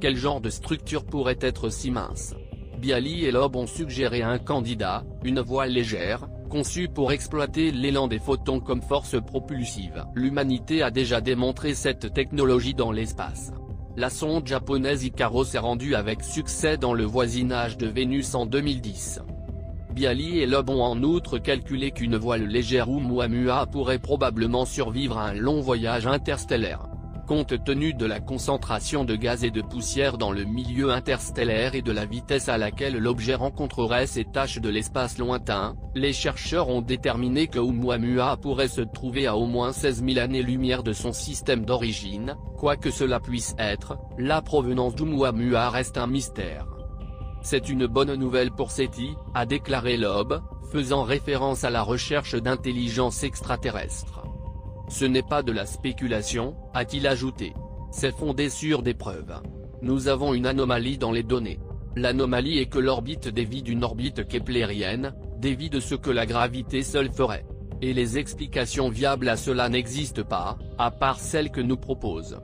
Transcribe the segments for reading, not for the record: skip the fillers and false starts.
Quel genre de structure pourrait être si mince? Bialy et Loeb ont suggéré un candidat, une voile légère, conçue pour exploiter l'élan des photons comme force propulsive. L'humanité a déjà démontré cette technologie dans l'espace. La sonde japonaise Icaro s'est rendue avec succès dans le voisinage de Vénus en 2010. Bialy et Loeb ont en outre calculé qu'une voile légère Oumuamua pourrait probablement survivre à un long voyage interstellaire. Compte tenu de la concentration de gaz et de poussière dans le milieu interstellaire et de la vitesse à laquelle l'objet rencontrerait ces taches de l'espace lointain, les chercheurs ont déterminé que Oumuamua pourrait se trouver à au moins 16 000 années-lumière de son système d'origine. Quoi que cela puisse être, la provenance d'Oumuamua reste un mystère. C'est une bonne nouvelle pour SETI, a déclaré Loeb, faisant référence à la recherche d'intelligence extraterrestre. Ce n'est pas de la spéculation, a-t-il ajouté. C'est fondé sur des preuves. Nous avons une anomalie dans les données. L'anomalie est que l'orbite dévie d'une orbite keplérienne, dévie de ce que la gravité seule ferait. Et les explications viables à cela n'existent pas, à part celles que nous propose.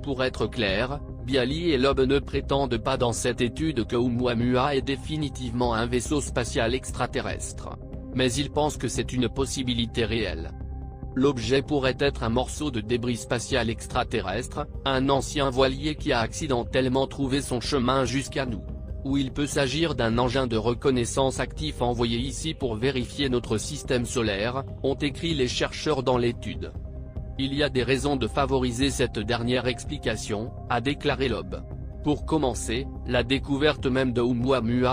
Pour être clair, Bialy et Loeb ne prétendent pas dans cette étude que Oumuamua est définitivement un vaisseau spatial extraterrestre. Mais ils pensent que c'est une possibilité réelle. L'objet pourrait être un morceau de débris spatial extraterrestre, un ancien voilier qui a accidentellement trouvé son chemin jusqu'à nous. Ou il peut s'agir d'un engin de reconnaissance actif envoyé ici pour vérifier notre système solaire, ont écrit les chercheurs dans l'étude. Il y a des raisons de favoriser cette dernière explication, a déclaré Loeb. Pour commencer, la découverte même de Oumuamua